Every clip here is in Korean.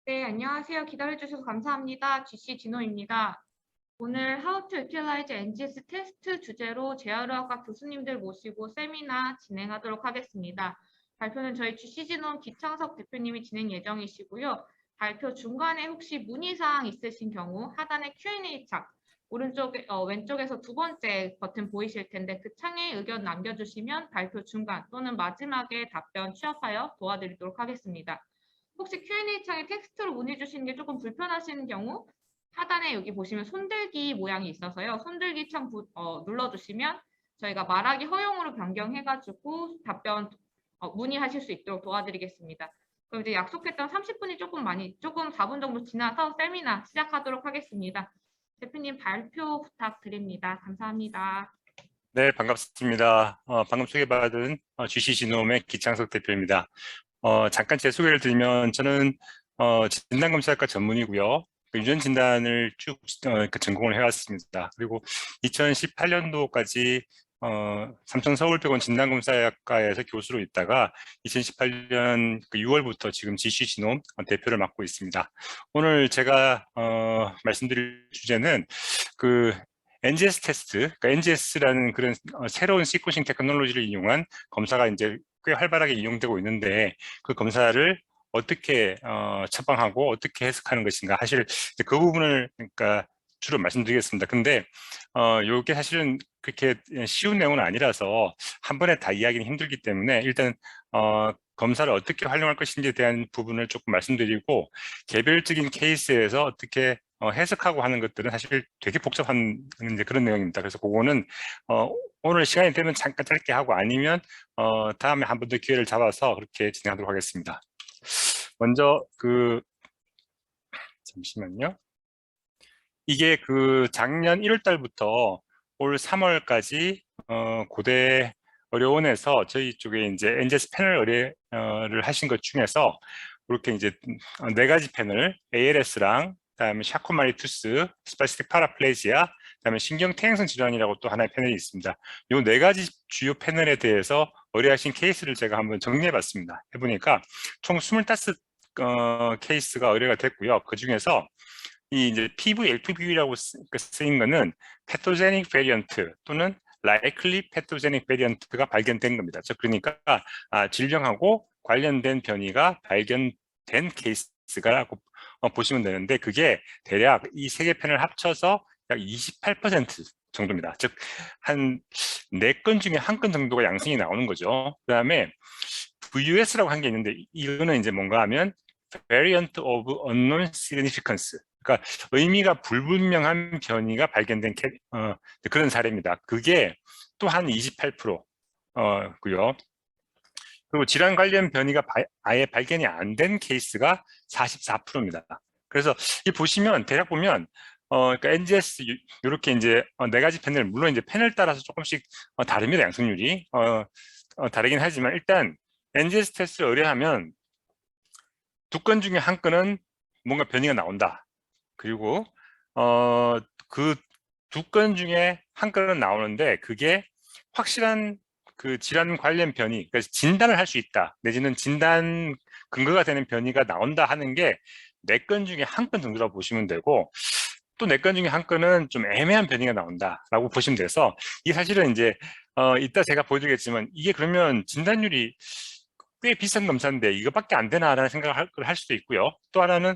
네, 안녕하세요. 기다려주셔서 감사합니다. GC 진호입니다. 오늘 How to Utilize NGS 테스트 주제로 재활의학과 교수님들 모시고 세미나 진행하도록 하겠습니다. 발표는 저희 GC 진호 기창석 대표님이 진행 예정이시고요. 발표 중간에 혹시 문의사항 있으신 경우 하단에 Q&A 창, 왼쪽에서 두 번째 버튼 보이실 텐데 그 창에 의견 남겨주시면 발표 중간 또는 마지막에 답변 취합하여 도와드리도록 하겠습니다. 혹시 Q&A 창에 텍스트로 문의 주시는 게 조금 불편하신 경우 하단에 여기 보시면 손들기 모양이 있어서요. 손들기 창 눌러주시면 저희가 말하기 허용으로 변경해가지고 답변 문의하실 수 있도록 도와드리겠습니다. 그럼 이제 약속했던 30분이 조금 4분 정도 지나서 세미나 시작하도록 하겠습니다. 대표님 발표 부탁드립니다. 감사합니다. 네, 반갑습니다. 방금 소개받은 GC 지노움의 기창석 대표입니다. 잠깐 제 소개를 드리면 저는 진단검사학과 전문이고요. 유전 진단을 쭉 전공을 해왔습니다. 그리고 2018년도까지 삼성서울병원 진단검사학과에서 교수로 있다가 2018년 6월부터 지금 GC 지노움 대표를 맡고 있습니다. 오늘 제가 말씀드릴 주제는 NGS 테스트, 그러니까 NGS라는 그런 새로운 시퀀싱 테크놀로지를 이용한 검사가 이제 꽤 활발하게 이용되고 있는데 그 검사를 어떻게 처방하고 어떻게 해석하는 것인가 사실 그 부분을 그러니까 주로 말씀드리겠습니다. 근데 이게 사실은 그렇게 쉬운 내용은 아니라서 한 번에 다 이야기는 힘들기 때문에 일단 검사를 어떻게 활용할 것인지에 대한 부분을 조금 말씀드리고 개별적인 케이스에서 어떻게 해석하고 하는 것들은 사실 되게 복잡한 이제 그런 내용입니다. 그래서 그거는 오늘 시간이 되면 잠깐 짧게 하고 아니면 다음에 한 번 더 기회를 잡아서 그렇게 진행하도록 하겠습니다. 먼저 잠시만요. 이게 작년 1월 달부터 올 3월까지 고대 의료원에서 저희 쪽에 이제 NGS 패널 의뢰를 하신 것 중에서 이렇게 이제 4가지 패널 ALS랑 그다음에 샤코마리투스, 스파스틱 파라플레지아, 그다음에 신경퇴행성 질환이라고 또 하나의 패널이 있습니다. 이 4가지 주요 패널에 대해서 의뢰하신 케이스를 제가 한번 정리해봤습니다. 해보니까 총 25 케이스가 의뢰가 됐고요. 그 중에서 이 이제 PVL2B라고 쓰인 거는 패토제닉 베리언트 또는 likely pathogenic variant가 발견된 겁니다. 그러니까 질병하고 관련된 변이가 발견된 케이스가라고 보시면 되는데 그게 대략 이 3개 편을 합쳐서 약 28% 정도입니다. 즉 한 4건 중에 1건 정도가 양성이 나오는 거죠. 그 다음에 VUS라고 한 게 있는데 이거는 이제 뭔가 하면 variant of unknown significance, 그러니까 의미가 불분명한 변이가 발견된 그런 사례입니다. 그게 또 한 28%고요. 그리고 질환 관련 변이가 아예 발견이 안 된 케이스가 44%입니다. 그래서 이 보시면 대략 보면 그러니까 NGS 이렇게 이제 4가지 패널, 물론 이제 패널 따라서 조금씩 다릅니다. 양성률이 다르긴 하지만 일단 NGS 테스트를 의뢰하면 2건 중에 1건은 뭔가 변이가 나온다. 그리고 그 2건 중에 1건은 나오는데 그게 확실한 질환 관련 변이, 그러니까 진단을 할 수 있다 내지는 진단 근거가 되는 변이가 나온다 하는 게 4건 중에 1건 정도라고 보시면 되고, 또 4건 중에 1건은 좀 애매한 변이가 나온다라고 보시면 돼서 이게 사실은 이제 이따 제가 보여드리겠지만 이게 그러면 진단율이 꽤 비싼 검사인데 이거밖에 안 되나라는 생각을 할 수도 있고요. 또 하나는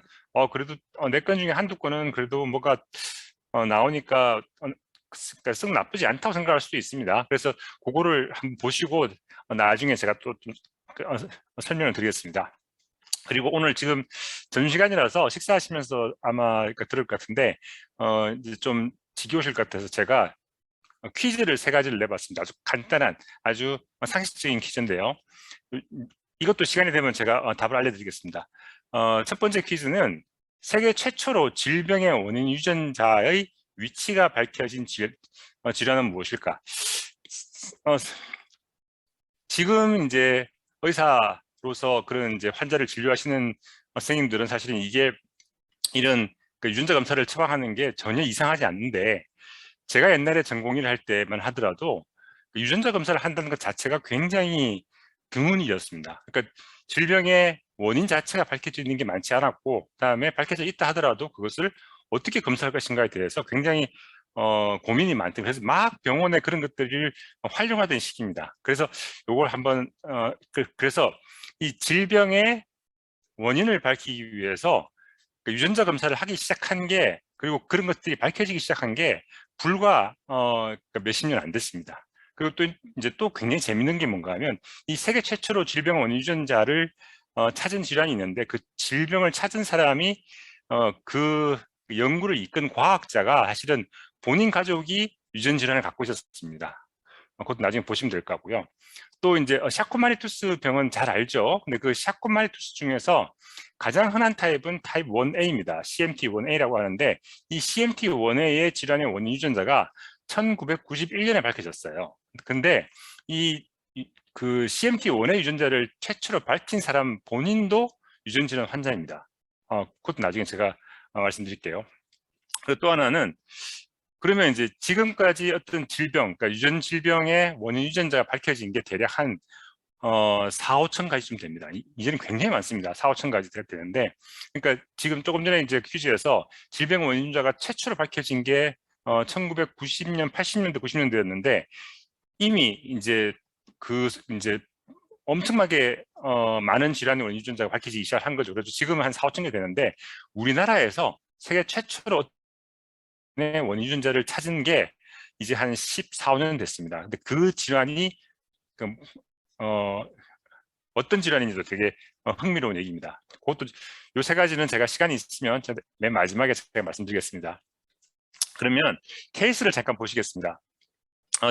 그래도 4건 중에 1~2건은 그래도 뭐가 나오니까 그러니까 썩 나쁘지 않다고 생각할 수도 있습니다. 그래서 그거를 한번 보시고 나중에 제가 또 좀 설명을 드리겠습니다. 그리고 오늘 지금 점심시간이라서 식사하시면서 아마 들을 것 같은데 이제 좀 지겨우실 것 같아서 제가 퀴즈를 3가지를 내봤습니다. 아주 간단한, 아주 상식적인 퀴즈인데요. 이것도 시간이 되면 제가 답을 알려드리겠습니다. 첫 번째 퀴즈는 세계 최초로 질병의 원인 유전자의 위치가 밝혀진 질환은 무엇일까? 지금 이제 의사로서 그런 이제 환자를 진료하시는 선생님들은 사실은 이런 유전자 검사를 처방하는 게 전혀 이상하지 않는데, 제가 옛날에 전공의를 할 때만 하더라도 유전자 검사를 한다는 것 자체가 굉장히 드문 일이었습니다. 그러니까 질병의 원인 자체가 밝혀져 있는 게 많지 않았고, 그다음에 밝혀져 있다 하더라도 그것을 어떻게 검사할 것인가에 대해서 굉장히 고민이 많다. 그래서 막 병원에 그런 것들을 활용하던 시기입니다. 그래서 이걸 한번 그래서 이 질병의 원인을 밝히기 위해서 그 유전자 검사를 하기 시작한 게, 그리고 그런 것들이 밝혀지기 시작한 게 불과 몇십 년 안 됐습니다. 그리고 또 이제 또 굉장히 재밌는 게 뭔가 하면, 이 세계 최초로 질병 원인 유전자를 찾은 질환이 있는데, 그 질병을 찾은 사람이 그 연구를 이끈 과학자가 사실은 본인 가족이 유전 질환을 갖고 있었습니다. 그것도 나중에 보시면 될 것 같고요. 또 이제 샤코마리투스 병은 잘 알죠. 근데 그 샤코마리투스 중에서 가장 흔한 타입은 타입 1A입니다. CMT1A라고 하는데, 이 CMT1A의 질환의 원인 유전자가 1991년에 밝혀졌어요. 근데 그 CMT1A 유전자를 최초로 밝힌 사람 본인도 유전 질환 환자입니다. 그것도 나중에 제가 말씀드릴게요. 그리고 또 하나는, 그러면 이제 지금까지 어떤 질병, 그러니까 유전 질병의 원인 유전자가 밝혀진 게 대략 한 4, 5천 가지쯤 됩니다. 이제는 굉장히 많습니다. 4, 5천 가지 되는데, 그러니까 지금 조금 전에 이제 퀴즈에서 질병 원인 유전자가 최초로 밝혀진 게 1990년, 80년대, 90년대였는데, 이미 이제 이제 엄청나게 많은 질환의 원인 유전자가 밝혀지기 시작한 거죠. 그래서 지금은 한 4, 5천 개 되는데, 우리나라에서 세계 최초로 원인 유전자를 찾은 게 이제 한 14, 15년 됐습니다. 근데 그 질환이 어떤 질환인지도 되게 흥미로운 얘기입니다. 그것도 요 세 가지는 제가 시간이 있으면 맨 마지막에 제가 말씀드리겠습니다. 그러면 케이스를 잠깐 보시겠습니다.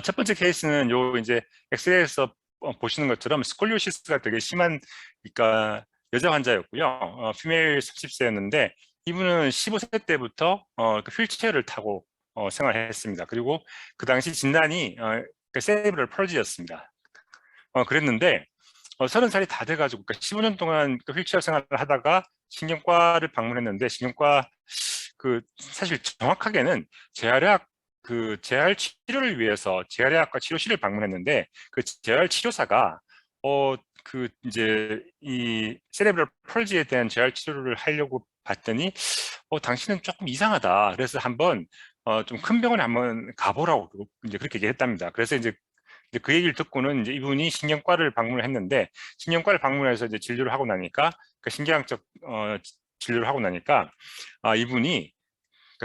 첫 번째 케이스는 요 이제 엑스레이에서 보시는 것처럼 스콜리오시스가 되게 심한, 그러니까 여자 환자였고요. 피메일 30세였는데 이분은 15세 때부터 그 휠체어를 타고 생활했습니다. 그리고 그 당시 진단이 세레브럴 펄지였습니다. 그랬는데 30살이 다 돼가지고, 그러니까 15년 동안 그 휠체어 생활을 하다가 신경과를 방문했는데, 신경과 사실 정확하게는 재활 치료를 위해서 재활의학과 치료실을 방문했는데, 그 재활 치료사가 이제 이 세레브럴 펄지에 대한 재활 치료를 하려고 봤더니 당신은 조금 이상하다. 그래서 한번 좀 큰 병원에 한번 가보라고 이제 그렇게 얘기했답니다. 그래서 이제 그 얘기를 듣고는 이제 이분이 신경과를 방문을 했는데, 신경과를 방문해서 이제 진료를 하고 나니까, 그 신경학적 진료를 하고 나니까 이분이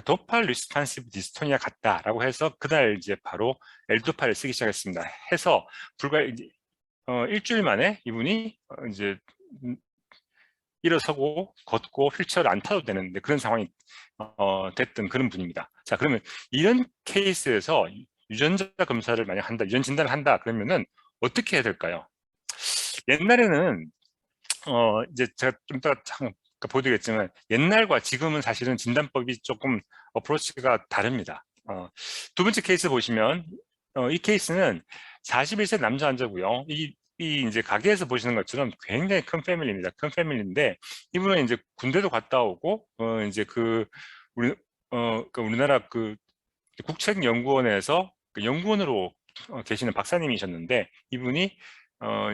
도팔 리스판시브 디스토니아 같다라고 해서 그날 이제 바로 L도파를 쓰기 시작했습니다. 해서 불과 이제 일주일 만에 이분이 이제 일어서고 걷고 휠체어를 안 타도 되는데 그런 상황이 됐던 그런 분입니다. 자, 그러면 이런 케이스에서 유전자 검사를 만약 한다, 유전 진단을 한다 그러면은 어떻게 해야 될까요? 옛날에는 이제 제가 좀 이따가 보여드리겠지만, 옛날과 지금은 사실은 진단법이 조금 어프로치가 다릅니다. 두 번째 케이스 보시면 이 케이스는 41세 남자 환자고요. 이 이제 가게에서 보시는 것처럼 굉장히 큰 패밀리입니다. 큰 패밀리인데 이분은 이제 군대도 갔다 오고 이제 우리나라 국책연구원에서 연구원으로 계시는 박사님이셨는데, 이분이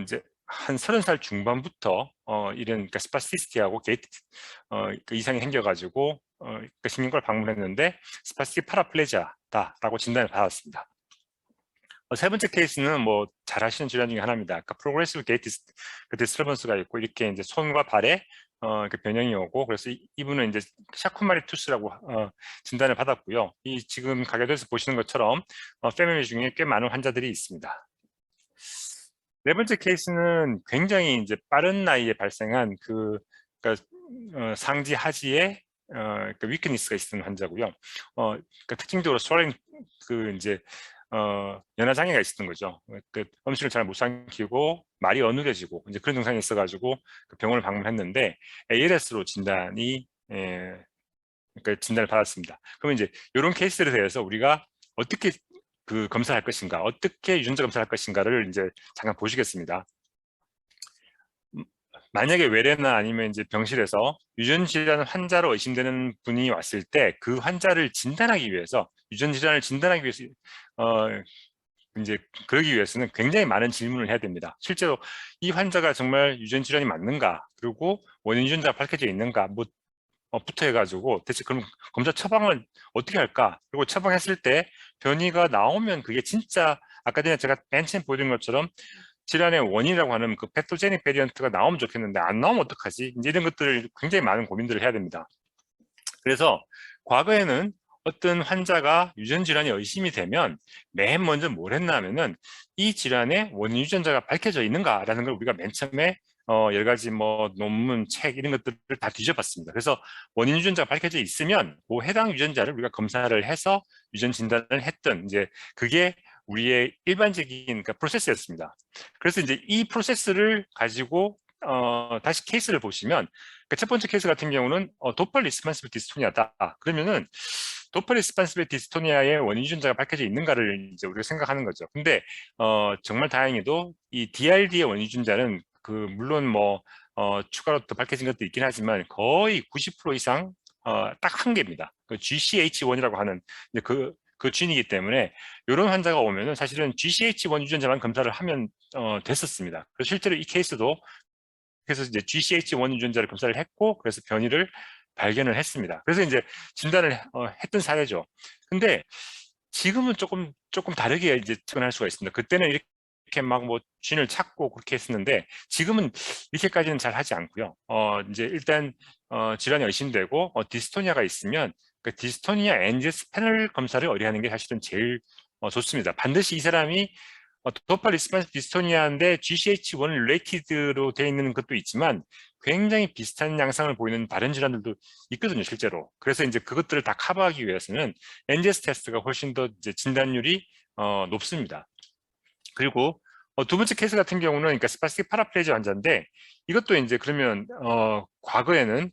이제 한 30살 중반부터 이런 그러니까 스파스티스티하고 게이트 그 이상이 생겨가지고 그 신경과를 방문했는데 스파스틱 파라플레지아다라고 진단을 받았습니다. 세 번째 케이스는 뭐 잘 아시는 질환 중에 하나입니다. 그러니까 프로그레시브 게이트 디스터번스가 있고, 이렇게 이제 손과 발에 그 변형이 오고, 그래서 이분은 이제 샤코마리투스라고 진단을 받았고요. 이 지금 가게에서 보시는 것처럼 패밀리 중에 꽤 많은 환자들이 있습니다. 네 번째 케이스는 굉장히 이제 빠른 나이에 발생한 그러니까 상지 하지에 그 위크니스가 있는 환자고요. 그러니까 특징적으로 스월링 이제 연화 장애가 있었던 거죠. 그 음식을 잘 못 삼키고 말이 어눌해지고 이제 그런 증상이 있어가지고 그 병원을 방문했는데 ALS로 그러니까 진단을 받았습니다. 그러면 이제 이런 케이스에 대해서 우리가 어떻게 검사할 것인가, 어떻게 유전자 검사할 것인가를 이제 잠깐 보시겠습니다. 만약에 외래나 아니면 이제 병실에서 유전 질환 환자로 의심되는 분이 왔을 때 그 환자를 진단하기 위해서, 유전 질환을 진단하기 위해서 이제 그러기 위해서는 굉장히 많은 질문을 해야 됩니다. 실제로 이 환자가 정말 유전 질환이 맞는가, 그리고 원인 유전자가 밝혀져 있는가, 뭐 부터 해가지고 대체 그럼 검사 처방을 어떻게 할까? 그리고 처방했을 때 변이가 나오면 그게 진짜 아까 전에 제가 맨 처음 보여드린 것처럼 질환의 원인이라고 하는 그 패토제닉 베리언트가 나오면 좋겠는데 안 나오면 어떡하지? 이제 이런 것들을 굉장히 많은 고민들을 해야 됩니다. 그래서 과거에는 어떤 환자가 유전 질환이 의심이 되면 맨 먼저 뭘 했나 하면은 이 질환의 원인 유전자가 밝혀져 있는가라는 걸 우리가 맨 처음에 여러 가지 뭐 논문, 책 이런 것들을 다 뒤져봤습니다. 그래서 원인 유전자가 밝혀져 있으면 그 해당 유전자를 우리가 검사를 해서 유전 진단을 했던 이제 그게 우리의 일반적인 그러니까 프로세스였습니다. 그래서 이제 이 프로세스를 가지고 다시 케이스를 보시면 첫 번째 케이스 같은 경우는 도팔 리스판시브 디스토니아다. 그러면은 도팔 리스판시브 디스토니아의 원인 유전자가 밝혀져 있는가를 이제 우리가 생각하는 거죠. 근데 정말 다행히도 이 DRD의 원인 유전자는 그 물론 뭐 추가로 더 밝혀진 것도 있긴 하지만 거의 90% 이상 딱 한 개입니다. 그 GCH1이라고 하는 이제 그 쥔이기 때문에 이런 환자가 오면은 사실은 GCH1 유전자만 검사를 하면 됐었습니다. 그래서 실제로 이 케이스도 그래서 이제 GCH1 유전자를 검사를 했고 그래서 변이를 발견을 했습니다. 그래서 이제 진단을 했던 사례죠. 근데 지금은 조금 다르게 이제 접근할 수가 있습니다. 그때는 이렇게 막 뭐 쥔을 찾고 그렇게 했었는데 지금은 이렇게까지는 잘 하지 않고요. 이제 일단 질환이 의심되고 디스토니아가 있으면 그 디스토니아 NGS 패널 검사를 의뢰하는 게 사실은 제일 좋습니다. 반드시 이 사람이 도파 리스판스 디스토니아인데 GCH1 릴레이티드로 되어 있는 것도 있지만 굉장히 비슷한 양상을 보이는 다른 질환들도 있거든요, 실제로. 그래서 이제 그것들을 다 커버하기 위해서는 NGS 테스트가 훨씬 더 이제 진단율이 높습니다. 그리고 두 번째 케이스 같은 경우는 그러니까 스파스틱 파라플레지아 환자인데 이것도 이제 그러면 과거에는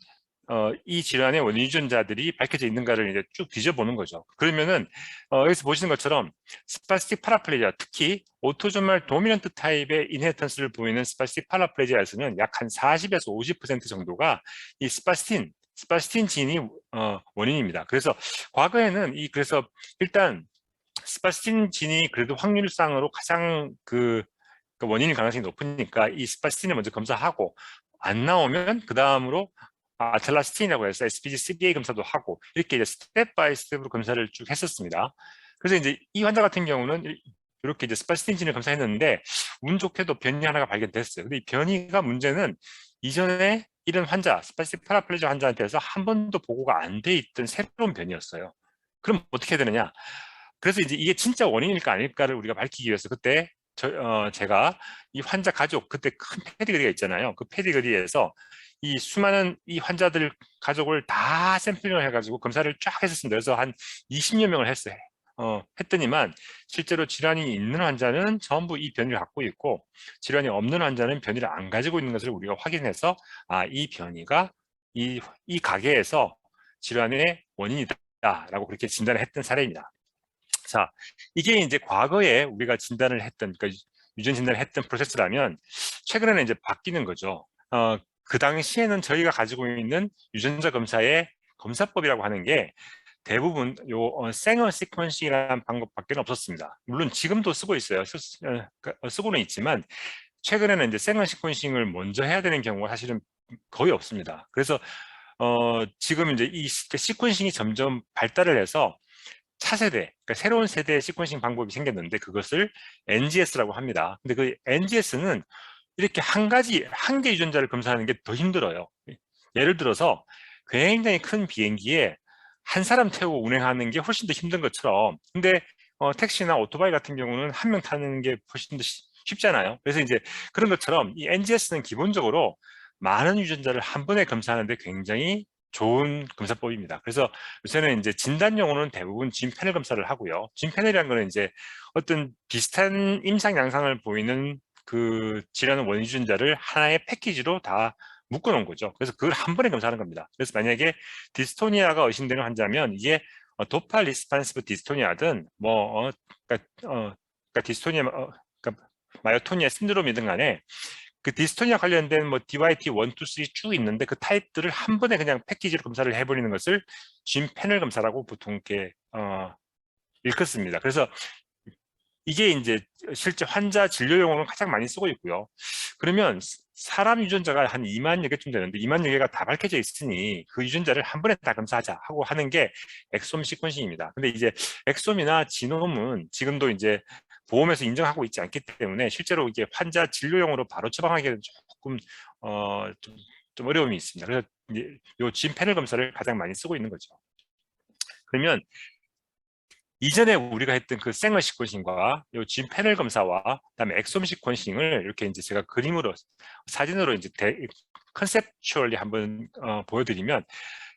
이 질환의 원인 유전자들이 밝혀져 있는가를 이제 쭉 뒤져보는 거죠. 그러면은 여기서 보시는 것처럼 스파스틱 파라플레지아, 특히 오토조말 도미넌트 타입의 인헤리턴스를 보이는 스파스틱 파라플레지아에서는 약 한 40에서 50% 정도가 이 스파스틴 진이 원인입니다. 그래서 과거에는 그래서 일단 스파스틴 진이 그래도 확률상으로 가장 그 원인일 가능성이 높으니까 이 스파스틴을 먼저 검사하고 안 나오면 그 다음으로 아텔라스틴이라고 해서 SPG3A 검사도 하고 이렇게 이제 스텝 바이 스텝으로 검사를 쭉 했었습니다. 그래서 이제 이 환자 같은 경우는 이렇게 이제 스파스틴 진을 검사했는데 운 좋게도 변이 하나가 발견됐어요. 근데 이 변이가 문제는 이전에 이런 환자, 스파스틱 파라플레지아 환자한테서 한 번도 보고가 안 돼 있던 새로운 변이였어요. 그럼 어떻게 해야 되느냐? 그래서 이제 이게 진짜 원인일까 아닐까를 우리가 밝히기 위해서 그때 제가 이 환자 가족, 그때 큰 패디그리가 있잖아요. 그 패디그리에서 이 수많은 이 환자들 가족을 다 샘플링을 해가지고 검사를 쫙 했었습니다. 그래서 한 20여 명을 했어요. 했더니만 실제로 질환이 있는 환자는 전부 이 변이를 갖고 있고 질환이 없는 환자는 변이를 안 가지고 있는 것을 우리가 확인해서 이 변이가 이 가게에서 질환의 원인이다라고 그렇게 진단을 했던 사례입니다. 자, 이게 이제 과거에 우리가 진단을 했던, 그러니까 유전 진단을 했던 프로세스라면 최근에는 이제 바뀌는 거죠. 그 당시에는 저희가 가지고 있는 유전자 검사의 검사법이라고 하는 게 대부분 생어 시퀀싱이라는 방법밖에 없었습니다. 물론 지금도 쓰고 있어요. 쓰고는 있지만 최근에는 이제 생어 시퀀싱을 먼저 해야 되는 경우가 사실은 거의 없습니다. 그래서 지금 이제 이 시퀀싱이 점점 발달을 해서 차세대, 그러니까 새로운 세대의 시퀀싱 방법이 생겼는데 그것을 NGS라고 합니다. 근데 그 NGS는 이렇게 한 개 유전자를 검사하는 게 더 힘들어요. 예를 들어서 굉장히 큰 비행기에 한 사람 태우고 운행하는 게 훨씬 더 힘든 것처럼 근데 택시나 오토바이 같은 경우는 한 명 타는 게 훨씬 더 쉽잖아요. 그래서 이제 그런 것처럼 이 NGS는 기본적으로 많은 유전자를 한 번에 검사하는데 굉장히 좋은 검사법입니다. 그래서 요새는 이제 진단용으로는 대부분 진 패널 검사를 하고요. 진 패널이라는 거는 이제 어떤 비슷한 임상 양상을 보이는 그 질환 원인 유전자를 하나의 패키지로 다 묶어놓은 거죠. 그래서 그걸 한 번에 검사하는 겁니다. 그래서 만약에 디스토니아가 의심되는 환자면 이게 도파 리스판시브 디스토니아든 그러니까 디스토니아 그러니까 마요토니아 신드롬이든 간에 그 디스토니아 관련된 뭐 DYT 1, 2, 3 쭉 있는데 그 타입들을 한 번에 그냥 패키지로 검사를 해버리는 것을 진 패널 검사라고 보통 이렇게 일컫습니다. 그래서 이게 이제 실제 환자 진료용으로 가장 많이 쓰고 있고요. 그러면 사람 유전자가 한 2만여 개쯤 되는데 2만여 개가 다 밝혀져 있으니 그 유전자를 한 번에 다 검사하자 하고 하는 게 엑솜 시퀀싱입니다. 근데 이제 엑솜이나 지놈은 지금도 이제 보험에서 인정하고 있지 않기 때문에 실제로 이게 환자 진료용으로 바로 처방하기는 조금 좀 어려움이 있습니다. 그래서 이제 요진 패널 검사를 가장 많이 쓰고 있는 거죠. 그러면 이전에 우리가 했던 그 생얼 시퀀싱과 요진 패널 검사와 그다음에 엑솜 시퀀싱을 이렇게 이제 제가 그림으로 사진으로 이제 컨셉추얼리 한번 보여드리면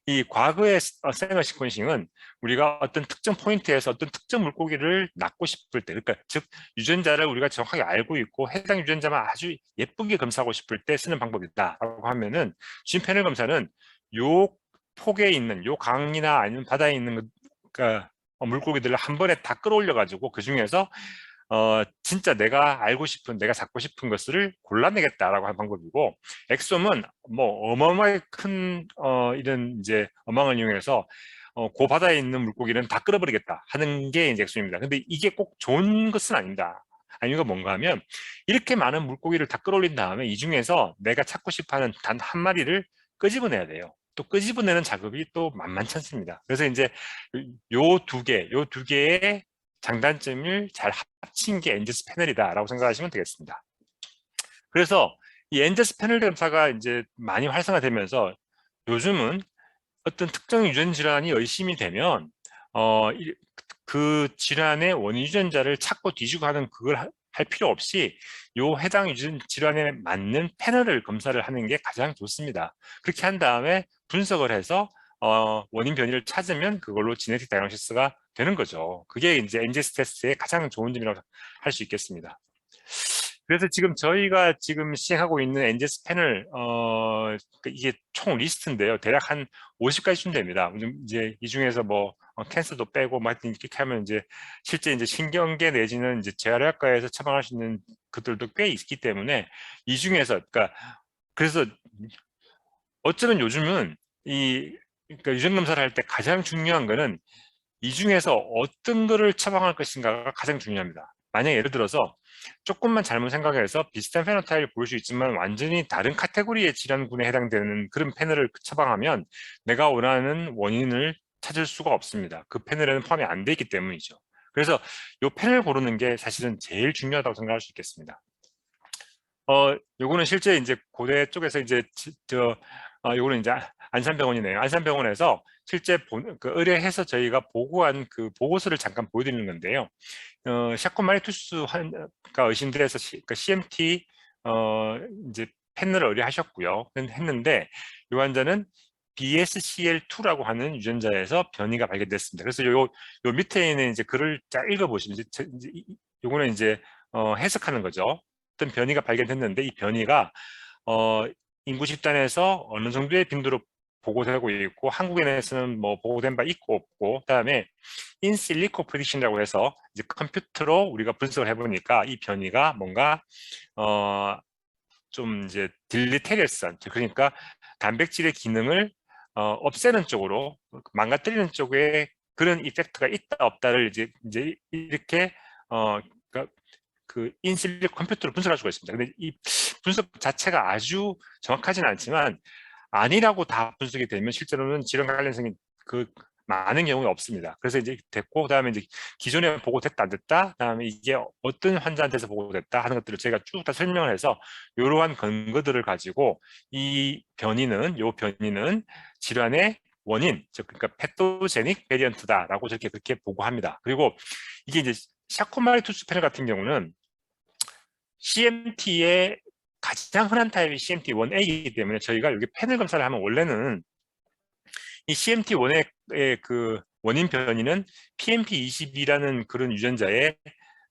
이 과거의 생얼 시퀀싱은 우리가 어떤 특정 포인트에서 어떤 특정 물고기를 낳고 싶을 때, 그러니까 즉 유전자를 우리가 정확하게 알고 있고 해당 유전자만 아주 예쁘게 검사하고 싶을 때 쓰는 방법이다라고 하면은 진 패널 검사는 요 폭에 있는 요 강이나 아니면 바다에 있는 그러니까 물고기들을 한 번에 다 끌어올려 가지고 그 중에서 진짜 내가 알고 싶은 내가 잡고 싶은 것을 골라내겠다라고 하는 방법이고, 엑솜은 뭐 어마어마하게 큰 이런 이제 어망을 이용해서 그 바다에 있는 물고기는 다 끌어버리겠다 하는 게 이제 엑솜입니다. 근데 이게 꼭 좋은 것은 아닙니다. 이유가 뭔가 하면 이렇게 많은 물고기를 다 끌어올린 다음에 이 중에서 내가 찾고 싶어하는 단 한 마리를 끄집어내야 돼요. 또 끄집어내는 작업이 또 만만치 않습니다. 그래서 이제 요 두 개의 장단점을 잘 합친 게 엔제스 패널이다라고 생각하시면 되겠습니다. 그래서 이 엔제스 패널 검사가 이제 많이 활성화되면서 요즘은 어떤 특정 유전 질환이 의심이 되면 그 질환의 원인 유전자를 찾고 뒤지고 하는 그걸 할 필요 없이 요 해당 유전 질환에 맞는 패널을 검사를 하는 게 가장 좋습니다. 그렇게 한 다음에 분석을 해서 원인 변이를 찾으면 그걸로 지네틱 다이그노시스가 되는 거죠. 그게 이제 엔제스 테스트의 가장 좋은 점이라고 할 수 있겠습니다. 그래서 지금 저희가 지금 시행하고 있는 엔제스 패널 이게 총 리스트인데요. 대략 한 50가지쯤 됩니다. 이제 이 중에서 뭐 캔서도 빼고 뭐 하여튼 이렇게 하면 이제 실제 이제 신경계 내지는 이제 재활의학과에서 처방할 수 있는 것들도 꽤 있기 때문에 이 중에서 그래서 어쩌면 요즘은 그러니까 유전 검사를 할 때 가장 중요한 거는 이 중에서 어떤 거를 처방할 것인가가 가장 중요합니다. 만약 예를 들어서 조금만 잘못 생각해서 비슷한 페노타입을 보일 수 있지만 완전히 다른 카테고리의 질환군에 해당되는 그런 패널을 처방하면 내가 원하는 원인을 찾을 수가 없습니다. 그 패널에는 포함이 안 돼 있기 때문이죠. 그래서 이 패널 고르는 게 사실은 제일 중요하다고 생각할 수 있겠습니다. 요거는 실제 이제 고대 쪽에서 이제 요거는 이제 안산병원이네요. 안산병원에서 실제 의뢰해서 저희가 보고한 그 보고서를 잠깐 보여드리는 건데요. 샤코마리투스 환자가 의심돼서 그러니까 CMT 이제 패널을 의뢰하셨고요. 했는데 이 환자는 BSCL2라고 하는 유전자에서 변이가 발견됐습니다. 그래서 요 밑에 있는 이제 글을 잘 읽어보시면 요거는 이제 해석하는 거죠. 어떤 변이가 발견됐는데 이 변이가 인구 집단에서 어느 정도의 빈도로 보고되고 있고 한국인에서는 뭐 보고된 바 있고 없고, 그다음에 인실리코 프리딕션이라고 해서 이제 컴퓨터로 우리가 분석을 해보니까 이 변이가 뭔가 좀 이제 딜리테리어스, 그러니까 단백질의 기능을 없애는 쪽으로 망가뜨리는 쪽에 그런 이펙트가 있다 없다를 이제 이렇게 그 인실리코 컴퓨터로 분석할 수가 있습니다. 근데 이 분석 자체가 아주 정확하지는 않지만 아니라고 다 분석이 되면 실제로는 질환 관련성이 많은 경우가 없습니다. 그래서 이제 됐고, 그다음에 이제 기존에 보고됐다 안 됐다, 그다음에 이게 어떤 환자한테서 보고됐다 하는 것들을 저희가 쭉 다 설명을 해서 이러한 근거들을 가지고 요 변이는 질환의 원인, 즉 그러니까 패토제닉 베리언트다라고 그렇게 보고합니다. 그리고 이게 이제 샤코마리투스 패널 같은 경우는 CMT의 가장 흔한 타입이 CMT1A이기 때문에 저희가 여기 패널 검사를 하면 원래는 이 CMT1의 그 원인 변이는 PMP22라는 그런 유전자의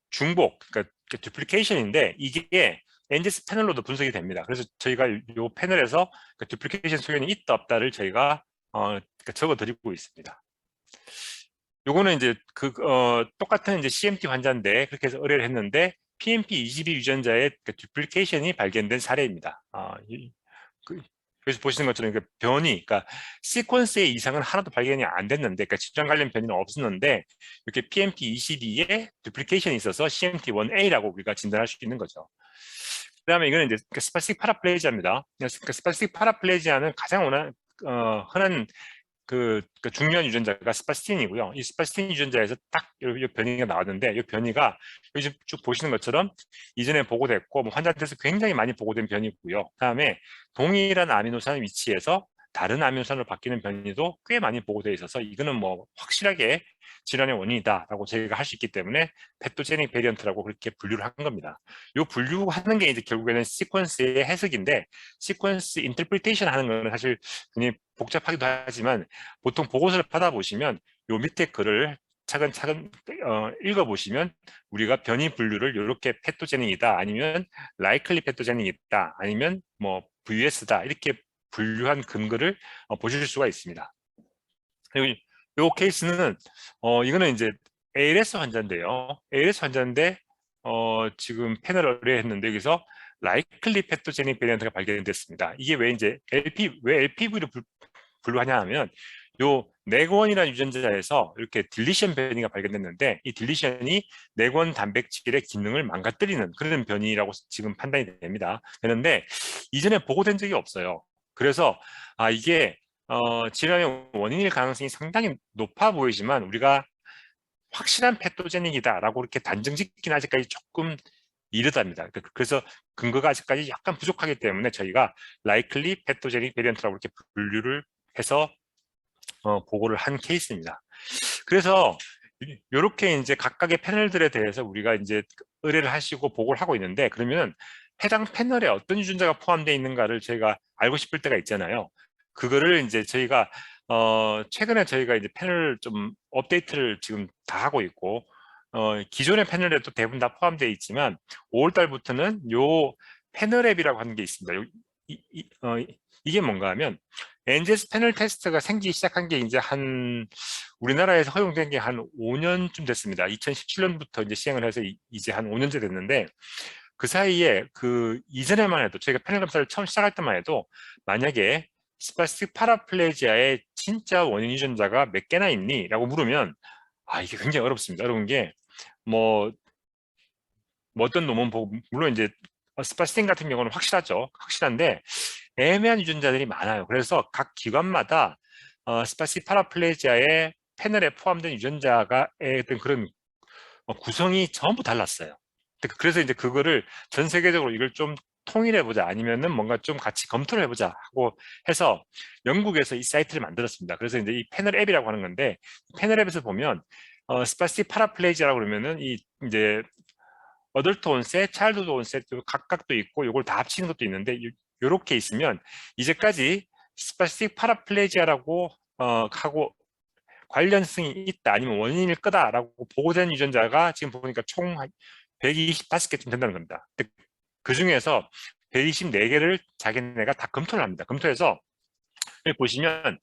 중복, 그러니까 듀플리케이션인데 이게 엔제스 패널로도 분석이 됩니다. 그래서 저희가 이 패널에서 듀플리케이션 소견이 있다 없다를 저희가 적어드리고 있습니다. 요거는 이제 똑같은 이제 CMT 환자인데 그렇게 해서 의뢰를 했는데 PMP22 유전자의 듀플리케이션이 발견된 사례입니다. 여기서 보시는 것처럼 그 변이, 그러니까 시퀀스의 이상은 하나도 발견이 안 됐는데, 그러니까 집단 관련 변이는 없었는데 이렇게 PMT22에 duplication이 있어서 CMT1A라고 우리가 진단할 수 있는 거죠. 그다음에 이거는 이제 스파스틱 파라플레지아입니다. 스파스틱 파라플레지아는 가장 흔한 그 중요한 유전자가 스파스틴이고요. 이 스파스틴 유전자에서 딱 이 변이가 나왔는데 이 변이가 여기 쭉 보시는 것처럼 이전에 보고됐고 뭐 환자한테서 굉장히 많이 보고된 변이고요. 그다음에 동일한 아미노산 위치에서 다른 아미노산으로 바뀌는 변이도 꽤 많이 보고되어 있어서 이거는 뭐 확실하게 질환의 원인이다라고 저희가 할 수 있기 때문에 패토제닉 베리언트라고 그렇게 분류를 한 겁니다. 이 분류하는 게 이제 결국에는 시퀀스의 해석인데 시퀀스 인터프리테이션 하는 거는 사실 굉장히 복잡하기도 하지만 보통 보고서를 받아보시면 요 밑에 글을 차근차근 읽어보시면 우리가 변이 분류를 이렇게 패토제닉이다 아니면 라이클리 패토제닉이다 아니면 뭐 VUS다 이렇게 분류한 근거를 보실 수가 있습니다. 그리고 이 케이스는 이거는 이제 ALS 환자인데요. ALS 환자인데 지금 패널을 의뢰했는데 여기서 라이클리 패토제닉 베리언트가 발견됐습니다. 이게 왜 이제 왜 LPV를 분류하냐 하면 요 내권이라는 유전자에서 이렇게 딜리션 변이가 발견됐는데 이 딜리션이 내권 단백질의 기능을 망가뜨리는 그런 변이라고 지금 판단이 됩니다. 되는데 이전에 보고된 적이 없어요. 그래서 이게 질환의 원인일 가능성이 상당히 높아 보이지만 우리가 확실한 패토제닉이다라고 이렇게 단정짓기는 아직까지 조금 이르답니다. 그래서 근거가 아직까지 약간 부족하기 때문에 저희가 likely pathogenic variant라고 이렇게 분류를 해서 보고를 한 케이스입니다. 그래서 이렇게 이제 각각의 패널들에 대해서 우리가 이제 의뢰를 하시고 보고를 하고 있는데 그러면 해당 패널에 어떤 유전자가 포함되어 있는가를 저희가 알고 싶을 때가 있잖아요. 그거를 이제 저희가 최근에 저희가 이제 패널 좀 업데이트를 지금 다 하고 있고 기존의 패널에도 대부분 다 포함되어 있지만 5월 달부터는 요 패널 앱이라고 하는 게 있습니다. 이게 뭔가 하면 NGS 패널 테스트가 생기기 시작한 게 이제 우리나라에서 허용된 게 한 5년쯤 됐습니다. 2017년부터 이제 시행을 해서 이제 한 5년째 됐는데 그 사이에 그 이전에만 해도 저희가 패널 검사를 처음 시작할 때만 해도 만약에 스파스틱 파라플레지아의 진짜 원인 유전자가 몇 개나 있니? 라고 물으면 이게 굉장히 어렵습니다. 어려운 게 뭐 어떤 논문 보고 물론 이제 스파스틴 같은 경우는 확실한데 애매한 유전자들이 많아요. 그래서 각 기관마다 스파스틱 파라플레지아의 패널에 포함된 유전자가 어떤 그런 구성이 전부 달랐어요. 그래서 이제 그거를 전 세계적으로 이걸 좀 통일해보자 아니면은 뭔가 좀 같이 검토를 해보자 하고 해서 영국에서 이 사이트를 만들었습니다. 그래서 이제 이 패널 앱이라고 하는 건데 패널 앱에서 보면 스파스틱 파라플레지아라고 그러면은 이제 어덜트 온셋, 차일드드 온셋 각각도 있고 이걸 다 합치는 것도 있는데 이렇게 있으면 이제까지 스파스틱 파라플레지아라고 하고 관련성이 있다 아니면 원인일 거다라고 보고된 유전자가 지금 보니까 총 125개쯤 된다는 겁니다. 그 중에서 124개를 자기네가 다 검토를 합니다. 검토해서 여기 보시면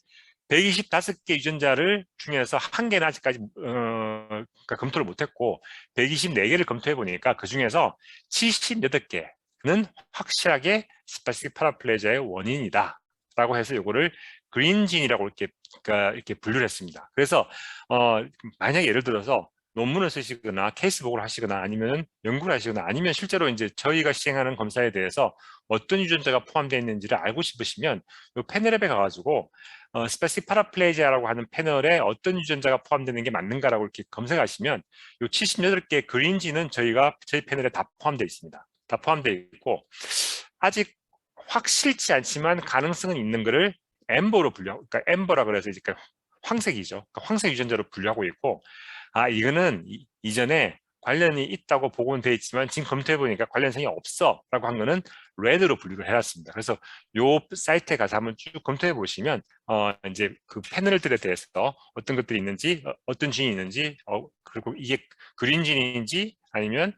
125개 유전자를 중에서 한 개는 아직까지 그러니까 검토를 못했고 124개를 검토해 보니까 그 중에서 78개는 확실하게 스파스틱 파라플레지아의 원인이다 라고 해서 이거를 그린진이라고 이렇게 분류를 했습니다. 그래서 만약에 예를 들어서 논문을 쓰시거나 케이스 보고를 하시거나 아니면 연구를 하시거나 아니면 실제로 이제 저희가 시행하는 검사에 대해서 어떤 유전자가 포함되어 있는지를 알고 싶으시면 이 패널 앱에 가가지고 스파스틱 파라플레지아라고 하는 패널에 어떤 유전자가 포함되는 게 맞는가라고 이렇게 검색하시면 이 78개 그린진은 저희 패널에 다 포함되어 있습니다. 다 포함되어 있고 아직 확실치 않지만 가능성은 있는 거를 엠버로 그러니까 엠버라 그래서 이제 황색이죠. 그러니까 황색 유전자로 분류하고 있고 이거는 이전에 관련이 있다고 보고는 돼 있지만 지금 검토해 보니까 관련성이 없어 라고 한 거는 레드로 분류를 해놨습니다. 그래서 요 사이트에 가서 한번 쭉 검토해 보시면 이제 그 패널들에 대해서 어떤 것들이 있는지 어떤 진이 있는지 그리고 이게 그린진인지 아니면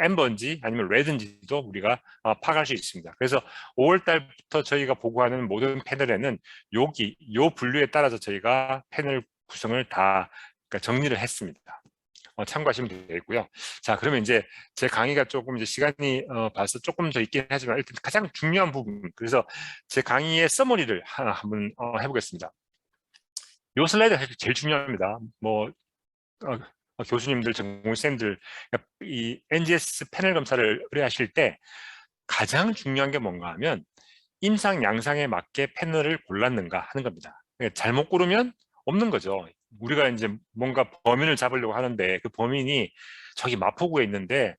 엠버인지 아니면 레드인지도 우리가 파악할 수 있습니다. 그래서 5월 달부터 저희가 보고하는 모든 패널에는 요 분류에 따라서 저희가 패널 구성을 다 그러니까 정리를 했습니다. 참고하시면 되겠고요. 자, 그러면 이제 제 강의가 조금 이제 시간이 봐서 조금 더 있긴 하지만 일단 가장 중요한 부분, 그래서 제 강의의 서머리를 하나 한번 해보겠습니다. 요 슬라이드가 사실 제일 중요합니다. 뭐 교수님들, 전공생들 이 NGS 패널 검사를 의뢰하실 때 가장 중요한 게 뭔가 하면 임상 양상에 맞게 패널을 골랐는가 하는 겁니다. 그러니까 잘못 고르면 없는 거죠. 우리가 이제 뭔가 범인을 잡으려고 하는데 그 범인이 저기 마포구에 있는데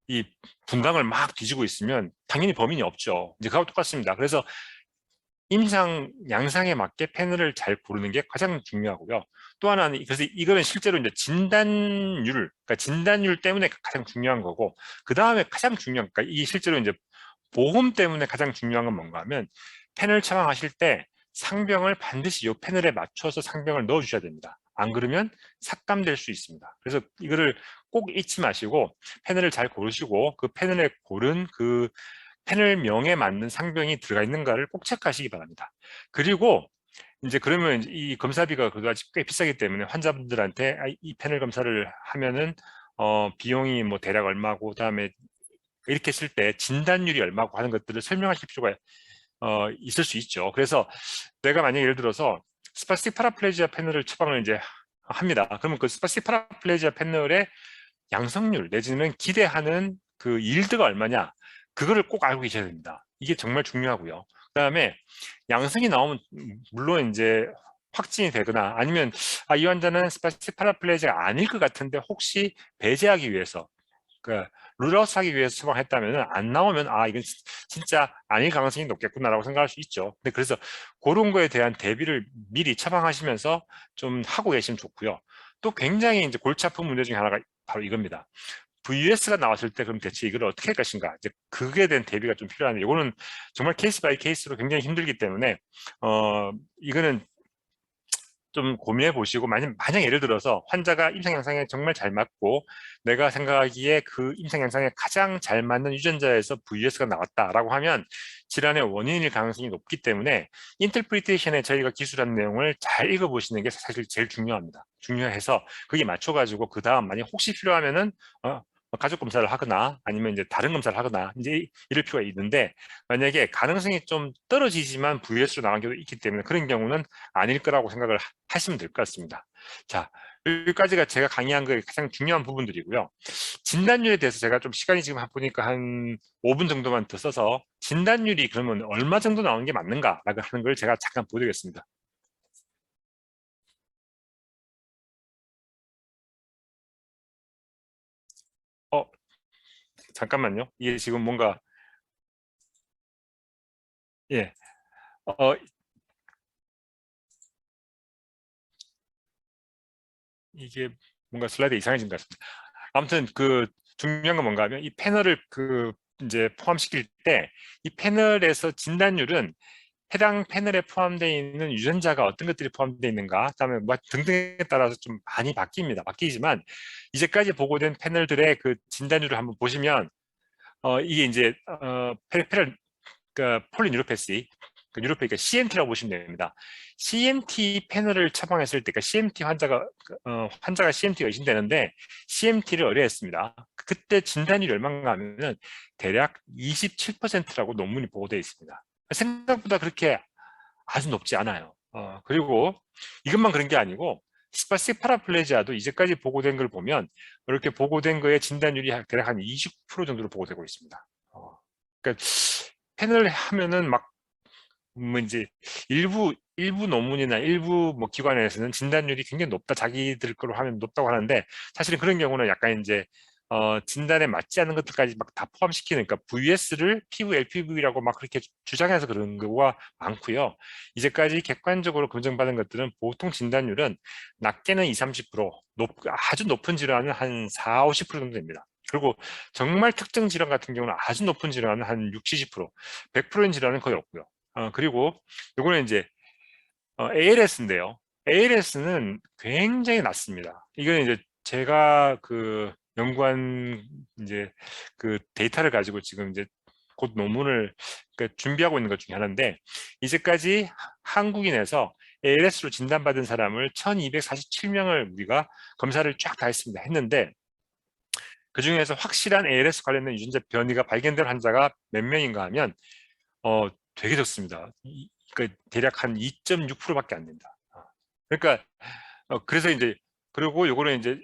이 분당을 막 뒤지고 있으면 당연히 범인이 없죠. 이제 그하고 똑같습니다. 그래서 임상 양상에 맞게 패널을 잘 고르는 게 가장 중요하고요. 또 하나는 그래서 이거는 실제로 이제 진단율, 그러니까 진단율 때문에 가장 중요한 거고, 그 다음에 가장 중요한, 그러니까 이 실제로 이제 보험 때문에 가장 중요한 건 뭔가 하면 패널 처방하실 때 상병을 반드시 이 패널에 맞춰서 상병을 넣어 주셔야 됩니다. 안 그러면 삭감될 수 있습니다. 그래서 이거를 꼭 잊지 마시고 패널을 잘 고르시고 그 패널에 고른 그 패널명에 맞는 상병이 들어가 있는가를 꼭 체크하시기 바랍니다. 그리고 이제 그러면 이 검사비가 그거 아직 꽤 비싸기 때문에 환자분들한테 이 패널 검사를 하면은 비용이 뭐 대략 얼마고 그다음에 이렇게 쓸 때 진단율이 얼마고 하는 것들을 설명하실 필요가 있을 수 있죠. 그래서 내가 만약 예를 들어서 스파스틱 파라플레지아 패널을 처방을 이제 합니다. 그러면 그 스파스틱 파라플레지아 패널의 양성률 내지는 기대하는 그 일드가 얼마냐, 그거를 꼭 알고 계셔야 됩니다. 이게 정말 중요하고요. 그다음에 양성이 나오면 물론 이제 확진이 되거나 아니면 이 환자는 스파스틱 파라플레지아가 아닐 것 같은데 혹시 배제하기 위해서 그 룰아웃 하기 위해서 처방했다면 안 나오면 이건 진짜 아닐 가능성이 높겠구나라고 생각할 수 있죠. 근데 그래서 그런 거에 대한 대비를 미리 처방하시면서 좀 하고 계시면 좋고요. 또 굉장히 이제 골치 아픈 문제 중에 하나가 바로 이겁니다. VUS가 나왔을 때 그럼 대체 이걸 어떻게 할 것인가, 이제 그게 대한 대비가 좀 필요한데 이거는 정말 케이스 바이 케이스로 굉장히 힘들기 때문에 이거는 좀 고민해 보시고, 만약 예를 들어서 환자가 임상 양상에 정말 잘 맞고 내가 생각하기에 그 임상 양상에 가장 잘 맞는 유전자에서 VS가 나왔다라고 하면 질환의 원인일 가능성이 높기 때문에 인터프리테이션에 저희가 기술한 내용을 잘 읽어보시는 게 사실 제일 중요합니다. 중요해서 거기에 맞춰가지고 그 다음 만약 혹시 필요하면은 가족 검사를 하거나 아니면 이제 다른 검사를 하거나 이제 이럴 필요가 있는데, 만약에 가능성이 좀 떨어지지만 VS로 나간 경우도 있기 때문에 그런 경우는 아닐 거라고 생각을 하시면 될 것 같습니다. 자, 여기까지가 제가 강의한 거의 가장 중요한 부분들이고요. 진단율에 대해서 제가 좀 시간이 지금 보니까 한 5분 정도만 더 써서 진단율이 그러면 얼마 정도 나오는 게 맞는가라고 하는 걸 제가 잠깐 보여드리겠습니다. 어, 잠깐만요. 이게 지금 뭔가 예, 어, 이게 뭔가 슬라이드 이상해진 것 같습니다. 아무튼 그 중요한 건 뭔가 하면 이 패널을 이제 포함시킬 때 이 패널에서 진단율은 해당 패널에 포함되어 있는 유전자가 어떤 것들이 포함되어 있는가, 그다음에 뭐 등등에 따라서 좀 많이 바뀌지만 이제까지 보고된 패널들의 그 진단율을 한번 보시면 이게 이제 페럴 그 폴리뉴로패시, 그 뉴로패니까 CMT라고 보시면 됩니다. CMT 패널을 처방했을 때, 그러니까 CMT 환자가 CMT가 의심되는데 CMT를 의뢰했습니다. 그때 진단율이 얼마인가 하면은 대략 27%라고 논문이 보고되어 있습니다. 생각보다 그렇게 아주 높지 않아요. 그리고 이것만 그런 게 아니고 스파스틱 파라플레지아도 이제까지 보고된 걸 보면 이렇게 보고된 거의 진단율이 대략 한 20% 정도로 보고되고 있습니다. 그러니까 패널 하면은 막 뭐 이제 일부 논문이나 일부 뭐 기관에서는 진단율이 굉장히 높다, 자기들 거로 하면 높다고 하는데 사실은 그런 경우는 약간 이제 진단에 맞지 않는 것들까지 막 다 포함시키는, 그러니까 VS를 피부 LPV라고 막 그렇게 주장해서 그런 경우가 많고요. 이제까지 객관적으로 검증받은 것들은 보통 진단율은 낮게는 20, 30%, 아주 높은 질환은 한 4, 50% 정도 됩니다. 그리고 정말 특정 질환 같은 경우는 아주 높은 질환은 한 6, 70%, 100%인 질환은 거의 없고요. 그리고 요거는 이제 ALS인데요. ALS는 굉장히 낮습니다. 이거는 이제 제가 그 연구한 이제 그 데이터를 가지고 지금 이제 곧 논문을 준비하고 있는 것 중에 하나인데, 이제까지 한국인에서 ALS로 진단받은 사람을 1247명을 우리가 검사를 쫙 다 했는데 그 중에서 확실한 ALS 관련된 유전자 변이가 발견된 환자가 몇 명인가 하면 되게 적습니다. 그러니까 대략 한 2.6%밖에 안 된다. 그러니까 그래서 이제 그리고 요거는 이제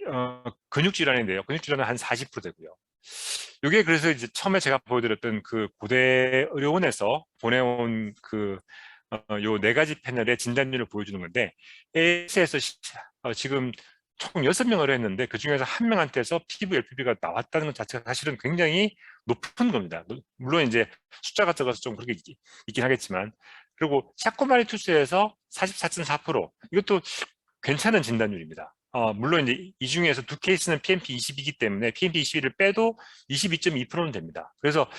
근육 질환인데요. 근육 질환은 한 40% 되고요. 이게 그래서 이제 처음에 제가 보여드렸던 그 고대 의료원에서 보내온 그 요 네 가지 패널의 진단율을 보여주는 건데 AS에서 지금 총 6명을 했는데 그 중에서 한 명한테서 피부 LPB가 나왔다는 것 자체가 사실은 굉장히 높은 겁니다. 물론 이제 숫자가 적어서 좀 그렇게 있긴 하겠지만 그리고 샤코마리 투수에서 44.4% 이것도 괜찮은 진단율입니다. 물론 이제 이 중에서 두 케이스는 PMP22이기 때문에 PMP22를 빼도 22.2%는 됩니다. 그래서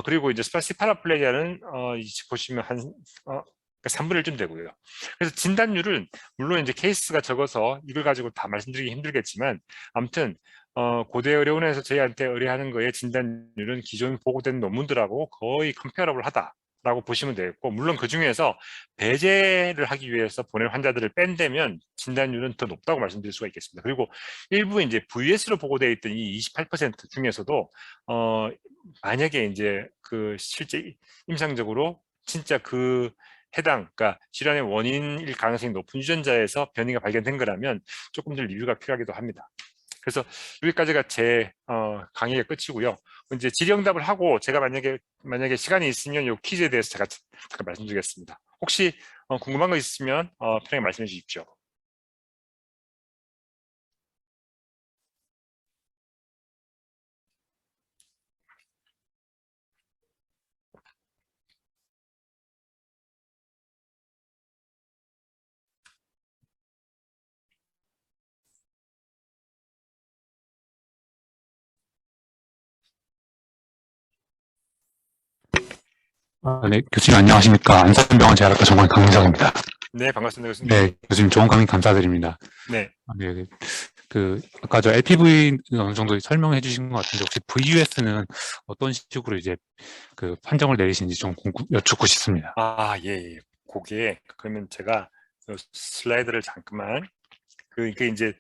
그리고 이제 스파시 파라플레기아는 보시면 한 3분의 1쯤 되고요. 그래서 진단율은 물론 이제 케이스가 적어서 이걸 가지고 다 말씀드리기 힘들겠지만 아무튼 고대 의료원에서 저희한테 의뢰하는 거에 진단율은 기존 보고된 논문들하고 거의 컴페어러블 하다라고 보시면 되겠고 물론 그 중에서 배제를 하기 위해서 보낸 환자들을 뺀다면 진단율은 더 높다고 말씀드릴 수가 있겠습니다. 그리고 일부 이제 VS로 보고되어 있던 이 28% 중에서도 만약에 이제 그 실제 임상적으로 진짜 그 그러니까 질환의 원인일 가능성이 높은 유전자에서 변이가 발견된 거라면 조금 더 리뷰가 필요하기도 합니다. 그래서 여기까지가 제 강의의 끝이고요. 이제 질의응답을 하고 제가 만약에 시간이 있으면 이 퀴즈에 대해서 제가 잠깐 말씀드리겠습니다. 혹시 궁금한 거 있으면 편하게 말씀해 주십시오. 네, 교수님 안녕하십니까. 안산병원 재활학과 전공의 강민석입니다. 네, 반갑습니다, 교수님. 네, 교수님 좋은 강의 감사드립니다. 네. 네, 아까 저 LPV 어느 정도 설명해 주신 것 같은데, 혹시 VUS는 어떤 식으로 이제 그 판정을 내리시는지 좀 여쭙고 싶습니다. 예. 그게, 그러면 제가 슬라이드를 잠깐만, 이게 이제,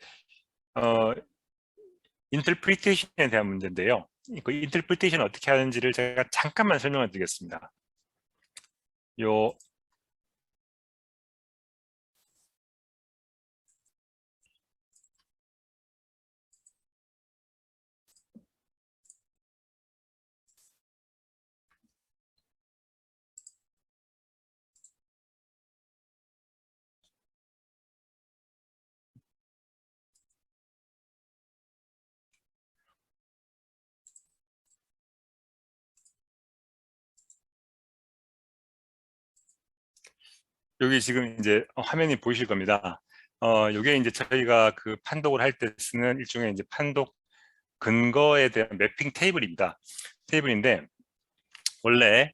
인터프리테이션에 대한 문제인데요. 그 인터프리테이션 어떻게 하는지를 제가 잠깐만 설명을 드리겠습니다. 여기 지금 이제 화면이 보이실 겁니다. 요게 이제 저희가 그 판독을 할 때 쓰는 일종의 이제 판독 근거에 대한 매핑 테이블인데, 원래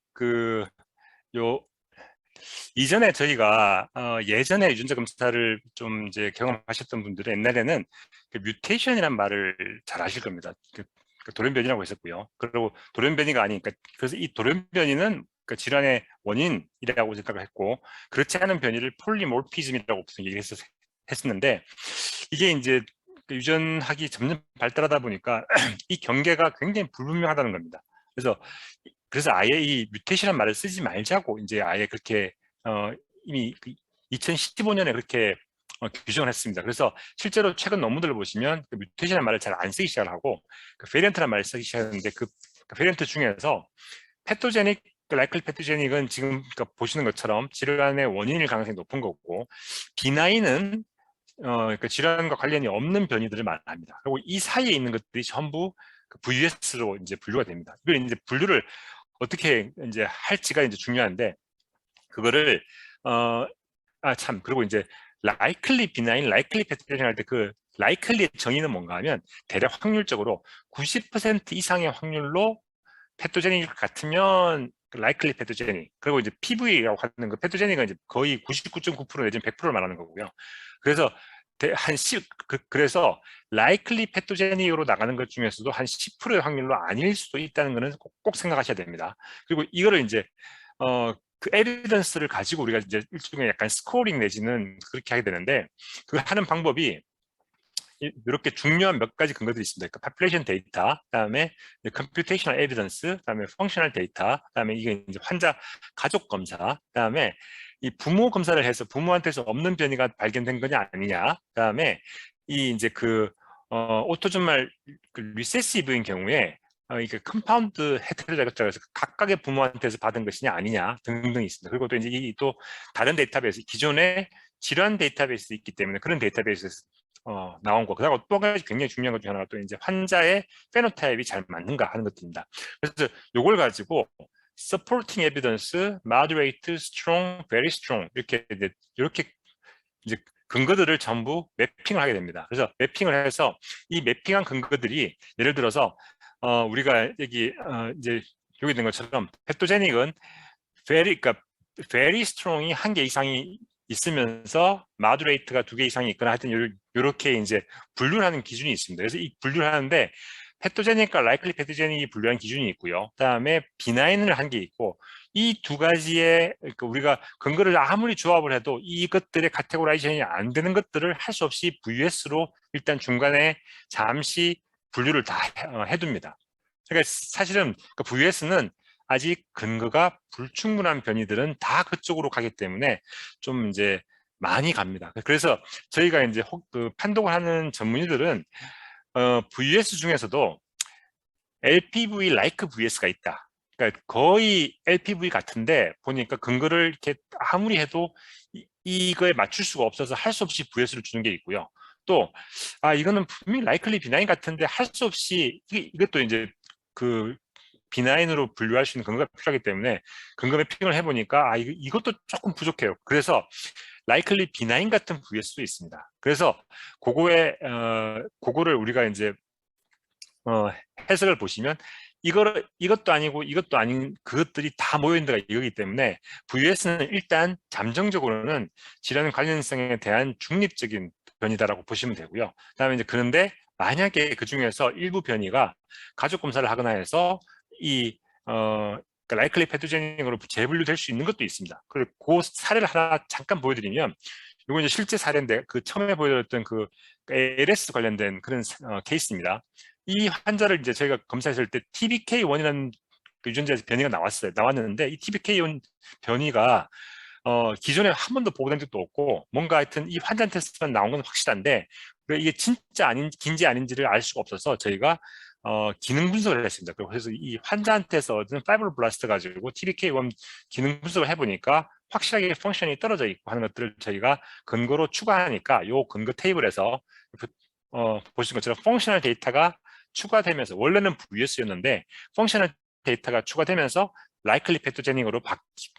이전에 저희가 예전에 유전자 검사를 좀 이제 경험하셨던 분들은 옛날에는 그 뮤테이션이란 말을 잘 아실 겁니다. 그 돌연변이라고 했었고요. 그리고 돌연변이가 아니니까 그래서 이 돌연변이는 그 질환의 원인이라고 생각을 했고 그렇지 않은 변이를 폴리모피즘이라고 했었는데 이게 이제 그 유전학이 점점 발달하다 보니까 이 경계가 굉장히 불분명하다는 겁니다. 그래서 아예 이 뮤테이션이라는 말을 쓰지 말자고 이제 아예 그렇게 이미 2015년에 그렇게 규정을 했습니다. 그래서 실제로 최근 논문들을 보시면 그 뮤테이션이라는 말을 잘 안 쓰기 시작하고 그 베리언트라는 말을 쓰기 시작하는데 그 베리언트 중에서 패토제닉, 라이클 패토제닉은 지금 보시는 것처럼 질환의 원인일 가능성이 높은 거고 비나인은 그러니까 질환과 관련이 없는 변이들을 말합니다. 그리고 이 사이에 있는 것들이 전부 그 VUS로 이제 분류가 됩니다. 이걸 이제 분류를 어떻게 이제 할지가 이제 중요한데 그거를 그리고 이제 likely benign, likely pathogen 할 때 그 likely의 정의는 뭔가 하면 대략 확률적으로 90% 이상의 확률로 패토제닉 같으면 likely 패토제닉 그리고 이제 PV라고 하는 그 패토제닉은 이제 거의 99.9% 내지는 100%를 말하는 거고요. 그래서 그래서 likely 패토제닉으로 나가는 것 중에서도 한 10%의 확률로 아닐 수도 있다는 것은 꼭 생각하셔야 됩니다. 그리고 이거를 이제 그 에비던스를 가지고 우리가 이제 일종의 약간 스코어링 내지는 그렇게 하게 되는데, 그 하는 방법이 이렇게 중요한 몇 가지 근거들이 있습니다. 그러니까 population 데이터, 그다음에 computational evidence, 그다음에 functional 데이터, 그다음에 이게 이제 환자 가족 검사, 그다음에 이 부모 검사를 해서 부모한테서 없는 변이가 발견된 거냐 아니냐, 그다음에 이 이제 그 오토소말 리세시브인 경우에 이게 컴파운드 헤테로자이거스에서 각각의 부모한테서 받은 것이냐 아니냐 등등이 있습니다. 그리고 또 이제 이 또 다른 데이터베이스, 기존의 질환 데이터베이스 있기 때문에 그런 데이터베이스에서 나온 거. 그다음 또 한 가지 굉장히 중요한 것 중에 하나가 또 이제 환자의 페노타입이 잘 맞는가 하는 것들입니다. 그래서 요걸 가지고 supporting evidence, moderate, strong, very strong 이렇게 이제 근거들을 전부 매핑을 하게 됩니다. 그래서 매핑을 해서 이 매핑한 근거들이 예를 들어서 우리가 여기 이제 여기 된 것처럼 패토제닉은 그러니까 very strong이 1개 이상이 있으면서 moderate가 2개 이상이 있거나 하여튼 이렇게 이제 분류를 하는 기준이 있습니다. 그래서 이 분류를 하는데 패토제닉과 likely 패토제닉이 분류한 기준이 있고요. 그다음에 비나인을 한 게 있고, 이 두 가지의 그러니까 우리가 근거를 아무리 조합을 해도 이것들의 카테고라이제이션이 안 되는 것들을 할 수 없이 VS로 일단 중간에 잠시 분류를 다 해둡니다. 그러니까 사실은 그 VS는 아직 근거가 불충분한 변이들은 다 그쪽으로 가기 때문에 좀 이제 많이 갑니다. 그래서 저희가 이제 그 판독을 하는 전문의들은 VS 중에서도 LPV like VS가 있다. 그러니까 거의 LPV 같은데 보니까 근거를 이렇게 아무리 해도 이거에 맞출 수가 없어서 할 수 없이 VS를 주는 게 있고요. 또 이거는 분명히 likely benign 같은데 할 수 없이 이것도 이제 그 비나인으로 분류할 수 있는 근거가 필요하기 때문에 근거 매핑을 해보니까 이것도 조금 부족해요. 그래서 likely benign 같은 VS도 있습니다. 그래서 그거를 우리가 이제 해석을 보시면 이것도 아니고 이것도 아닌 그것들이 다 모여있는 데가 이거기 때문에 VS는 일단 잠정적으로는 질환 관련성에 대한 중립적인 변이다라고 보시면 되고요. 그다음에 이제 그런데 만약에 그 중에서 일부 변이가 가족 검사를 하거나 해서 likely 패토제닉으로 재분류될 수 있는 것도 있습니다. 그리고 그 사례를 하나 잠깐 보여드리면, 이거 이제 실제 사례인데 그 처음에 보여드렸던 그 ALS 관련된 그런 케이스입니다. 이 환자를 이제 저희가 검사했을 때 TBK1이라는 유전자 변이가 나왔는데 이 TBK1 변이가 기존에 한 번도 보고된 적도 없고 뭔가 하여튼 이 환자한테서만 나온 건 확실한데 이게 진짜 긴지 아닌지를 알 수가 없어서 저희가 기능 분석을 했습니다. 그래서 이 환자한테서 얻은 파이브로블라스트 가지고 TBK1 기능 분석을 해보니까 확실하게 펑션이 떨어져 있고 하는 것들을 저희가 근거로 추가하니까 요 근거 테이블에서 보신 것처럼 펑셔널 데이터가 추가되면서 원래는 VS였는데 펑셔널 데이터가 추가되면서 likely 패토제닉으로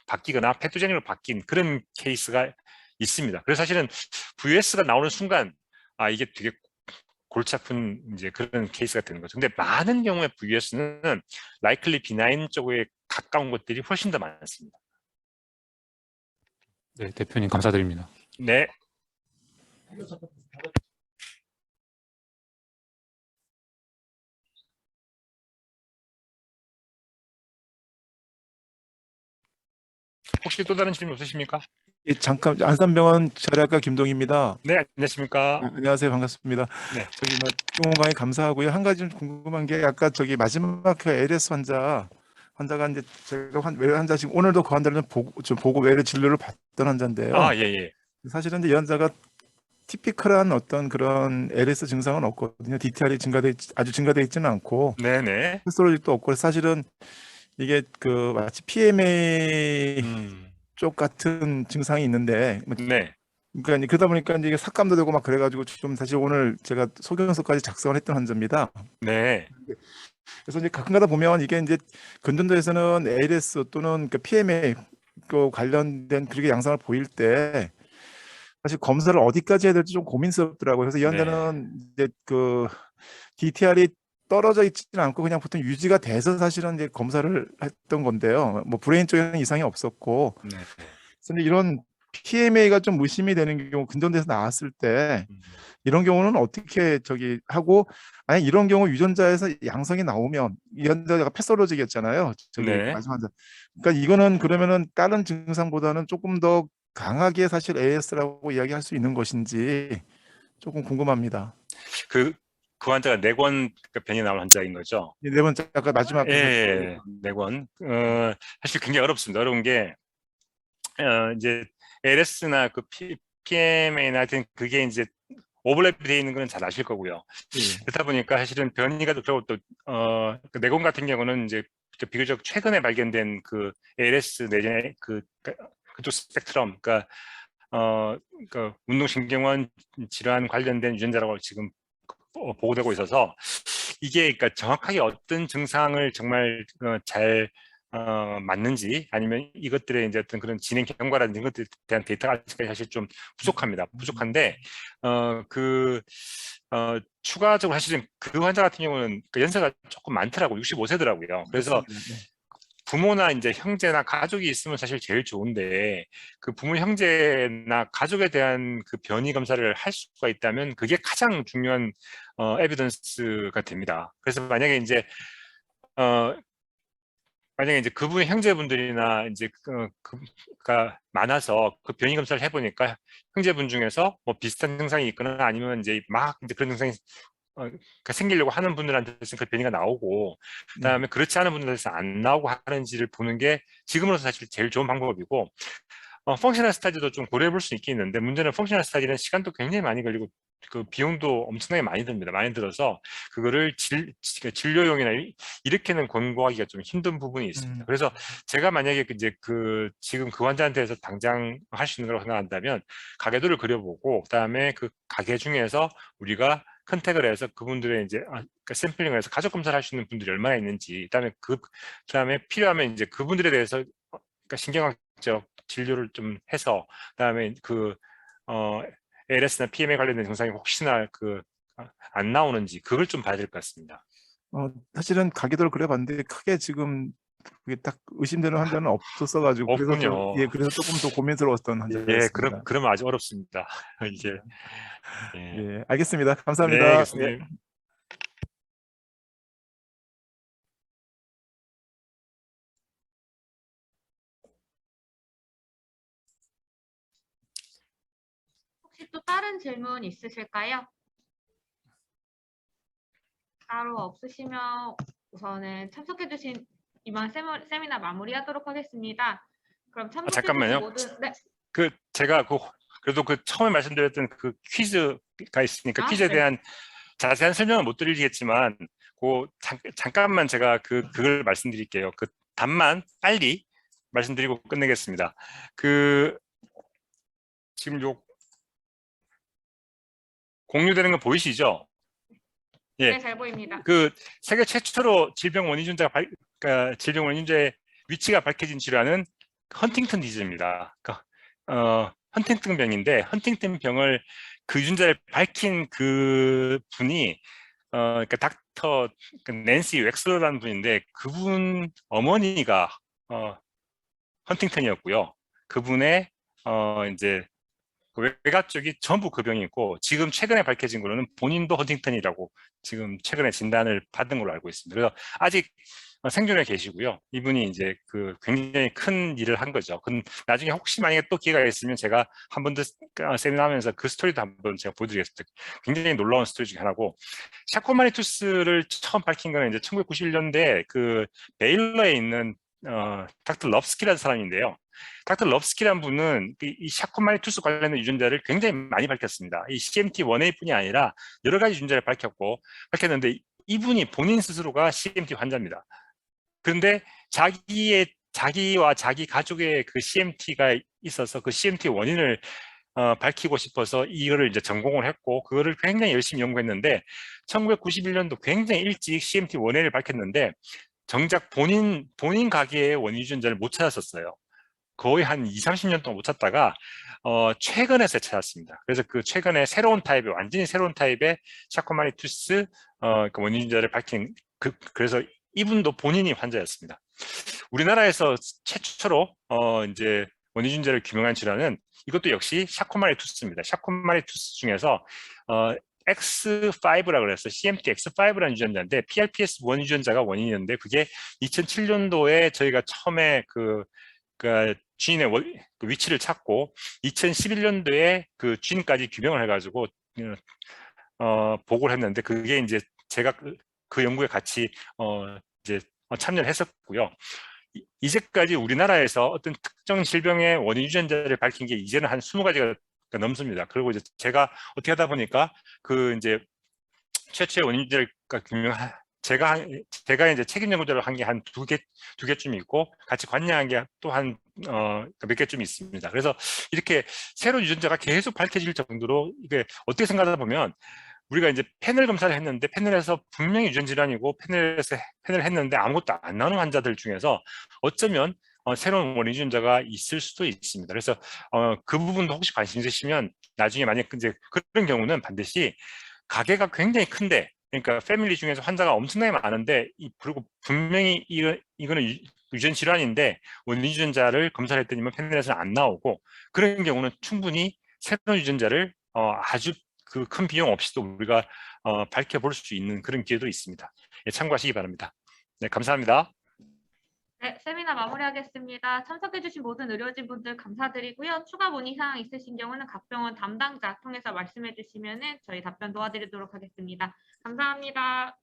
바뀌거나 패토제닉으로 바뀐 그런 케이스가 있습니다. 그래서 사실은 VS가 나오는 순간 이게 되게 골치 아픈 이제 그런 케이스가 되는 거죠. 근데 많은 경우에 VS는 likely benign 쪽에 가까운 것들이 훨씬 더 많습니다. 네, 대표님 감사드립니다. 네. 혹시 또 다른 질문 없으십니까? 예, 잠깐 안산병원 재활학과 김동희입니다. 네, 안녕하십니까? 안녕하세요, 반갑습니다. 네. 저기 좋은 강의 감사하고요. 한 가지 좀 궁금한 게 아까 저기 마지막 그 ALS 환자가 이제 제가 외래 환자 지금 오늘도 그 환자를 좀 보고 외래 진료를 받던 환자인데요. 예. 사실은 이제 이 환자가 티피컬한 어떤 그런 ALS 증상은 없거든요. DTR이 아주 증가돼 있지는 않고, 네네. 히스토로직도 없고, 사실은 이게 그 마치 PMA 쪽 같은 증상이 있는데, 네. 그러니까 그러다 보니까 이제 이게 삭감도 되고 막 그래가지고 좀 사실 오늘 제가 소견서까지 작성을 했던 환자입니다. 네. 그래서 이제 가끔가다 보면 이게 이제 근전도에서는 ALS 또는 그 PMA 그 관련된 그렇게 양상을 보일 때 사실 검사를 어디까지 해야 될지 좀 고민스럽더라고요. 그래서 이 환자는 이제 그 DTR이 떨어져 있지는 않고 그냥 보통 유지가 돼서 사실은 이제 검사를 했던 건데요. 뭐 브레인 쪽에는 이상이 없었고, 네. 근데 이런 PMA가 좀 의심이 되는 경우 근전돼서 나왔을 때 음. 이런 경우는 어떻게 저기 하고, 아니 이런 경우 유전자에서 양성이 나오면 유전자가 패솔로직이었잖아요. 저기 네. 마지막 환자. 그러니까 이거는 그러면은 다른 증상보다는 조금 더 강하게 사실 AS라고 이야기할 수 있는 것인지 조금 궁금합니다. 그 환자가 내권 변이 나온 환자인 거죠. 네 번째 아까 마지막 그 예, 내권. 사실 굉장히 어렵습니다. 어려운 게 이제 LS나 그 PMA나 하여튼 그게 이제 오버랩이 되어 있는 건 잘 아실 거고요. 예. 그렇다 보니까 사실은 변이가 그리고 또 그 내권 같은 경우는 이제 비교적 최근에 발견된 그 ALS 내전의 그쪽 스펙트럼, 그러니까 그 운동신경원 질환 관련된 유전자라고 지금 보고되고 있어서 이게 그러니까 정확하게 어떤 증상을 정말 잘 맞는지 아니면 이것들의 이제 어떤 그런 진행 경과라든지 이런 것들에 대한 데이터가 아직까지 사실 좀 부족합니다. 부족한데 추가적으로 사실은 그 환자 같은 경우는 그 연세가 조금 많더라고요. 65세더라고요. 그래서 그렇습니다. 네. 부모나 이제 형제나 가족이 있으면 사실 제일 좋은데 그 부모 형제나 가족에 대한 그 변이 검사를 할 수가 있다면 그게 가장 중요한 에비던스가 됩니다. 그래서 만약에 이제 그분의 형제분들이나 이제 그가 많아서 그 변이 검사를 해보니까 형제분 중에서 뭐 비슷한 증상이 있거나 아니면 이제 막 이제 그런 증상이 생기려고 하는 분들한테는 그 변이가 나오고, 네. 그다음에 그렇지 않은 분들한테서 안 나오고 하는지를 보는 게 지금으로서 사실 제일 좋은 방법이고, 펑셔널 스타디도 좀 고려해 볼 수 있겠는데 문제는 펑셔널 스타디는 시간도 굉장히 많이 걸리고 그 비용도 엄청나게 많이 듭니다. 많이 들어서 그거를 진료용이나 이렇게는 권고하기가 좀 힘든 부분이 있습니다. 그래서 제가 만약에 이제 지금 그 환자한테서 당장 할 수 있는 거라고 생각한다면 가계도를 그려보고 그다음에 그 가계 중에서 우리가 컨택을 해서 그분들의 이제 그러니까 샘플링을 해서 가족 검사를 할 수 있는 분들이 얼마나 있는지, 그다음에 필요하면 이제 그분들에 대해서 그러니까 신경학적 진료를 좀 해서 그다음에 ALS나 PM에 관련된 증상이 혹시나 안 나오는지 그걸 좀 봐야 될 것 같습니다. 사실은 가계도를 그려봤는데 크게 지금 그게 딱 의심되는 환자는 없었어가지고 없군요. 그래서 조금 더 고민스러웠던 예, 환자였습니다. 그러면 아주 어렵습니다. 이제 예, 예, 알겠습니다. 네, 감사합니다. 예. 교수님. 혹시 또 다른 질문 있으실까요? 따로 없으시면 우선은 참석해주신 이번 세미나 마무리하도록 하겠습니다. 그럼 참석해주신 잠깐만요. 모든 제가 그래도 처음에 말씀드렸던 그 퀴즈가 있으니까 퀴즈에 네. 대한 자세한 설명은 못 드리겠지만 잠깐만 제가 그걸 말씀드릴게요. 그 답만 빨리 말씀드리고 끝내겠습니다. 지금 공유되는 거 보이시죠? 예. 네, 잘 보입니다. 세계 최초로 질병 원인자의 위치가 밝혀진 질환은 헌팅턴 디지즈입니다. 헌팅턴 병인데 헌팅턴 병을 그 유전자를 밝힌 그 분이 그러니까 닥터 낸시 웩슬러라는 분인데 그분 어머니가 헌팅턴이었고요. 그분의 이제 외가 쪽이 전부 그 병이 있고 지금 최근에 밝혀진 거로는 본인도 헌팅턴이라고 지금 최근에 진단을 받은 걸로 알고 있습니다. 그래서 아직 생존해 계시고요. 이분이 이제 굉장히 큰 일을 한 거죠. 나중에 혹시 만약에 또 기회가 있으면 제가 한 번 더 세미나 하면서 그 스토리도 한번 제가 보여드리겠습니다. 굉장히 놀라운 스토리 중에 하나고, 샤코마니투스를 처음 밝힌 거는 이제 1991년대 베일러에 있는 닥터 럽스키라는 사람인데요. 닥터 럽스키라는 분은 이 샤코마니투스 관련된 유전자를 굉장히 많이 밝혔습니다. 이 CMT1A뿐이 아니라 여러 가지 유전자를 밝혔는데 이분이 본인 스스로가 CMT 환자입니다. 그런데 자기와 자기 가족의 그 CMT가 있어서 그 CMT 원인을 밝히고 싶어서 이거를 이제 전공을 했고 그거를 굉장히 열심히 연구했는데 1991년도 굉장히 일찍 CMT1A를 밝혔는데 정작 본인 가게의 원인 유전자를 못 찾았었어요. 거의 한 20-30년 동안 못 찾다가 최근에서 찾았습니다. 그래서 최근에 완전히 새로운 타입의 샤코마니투스 원인 유전자를 밝힌 그래서 이분도 본인이 환자였습니다. 우리나라에서 최초로 이제 원인유전자를 규명한 질환은 이것도 역시 샤코마리투스입니다. 샤코마리투스 중에서 X5라고 그랬어요. CMT-X5라는 유전자인데 PRPS1 유전자가 원인이었는데 그게 2007년도에 저희가 처음에 그 주인의 그 위치를 찾고 2011년도에 그 주인까지 규명을 해가지고 보고를 했는데 그게 이제 제가 그 연구에 같이 이제 참여를 했었고요. 이제까지 우리나라에서 어떤 특정 질병의 원인 유전자를 밝힌 게 이제는 한 20가지가 넘습니다. 그리고 이제 제가 어떻게 하다 보니까 그 이제 최초의 원인 유전자를 규명한 제가 이제 책임 연구자를 한 게 한 두 개쯤 있고 같이 관여한 게 또 한 몇 개쯤 있습니다. 그래서 이렇게 새로운 유전자가 계속 밝혀질 정도로 이게 어떻게 생각하다 보면 우리가 이제 패널 검사를 했는데 패널에서 분명히 유전 질환이고 패널을 했는데 아무것도 안 나오는 환자들 중에서 어쩌면 새로운 원인 유전자가 있을 수도 있습니다. 그래서 그 부분도 혹시 관심 있으시면 나중에 만약 이제 그런 경우는 반드시 가게가 굉장히 큰데 그러니까 패밀리 중에서 환자가 엄청나게 많은데 그리고 분명히 이거는 유전 질환인데 원인 유전자를 검사를 했더니 패널에서는 안 나오고 그런 경우는 충분히 새로운 유전자를 아주 그 큰 비용 없이도 우리가 밝혀볼 수 있는 그런 기회도 있습니다. 예, 참고하시기 바랍니다. 네, 감사합니다. 네, 세미나 마무리하겠습니다. 참석해주신 모든 의료진분들 감사드리고요. 추가 문의사항 있으신 경우는 각 병원 담당자 통해서 말씀해 주시면 저희 답변 도와드리도록 하겠습니다. 감사합니다.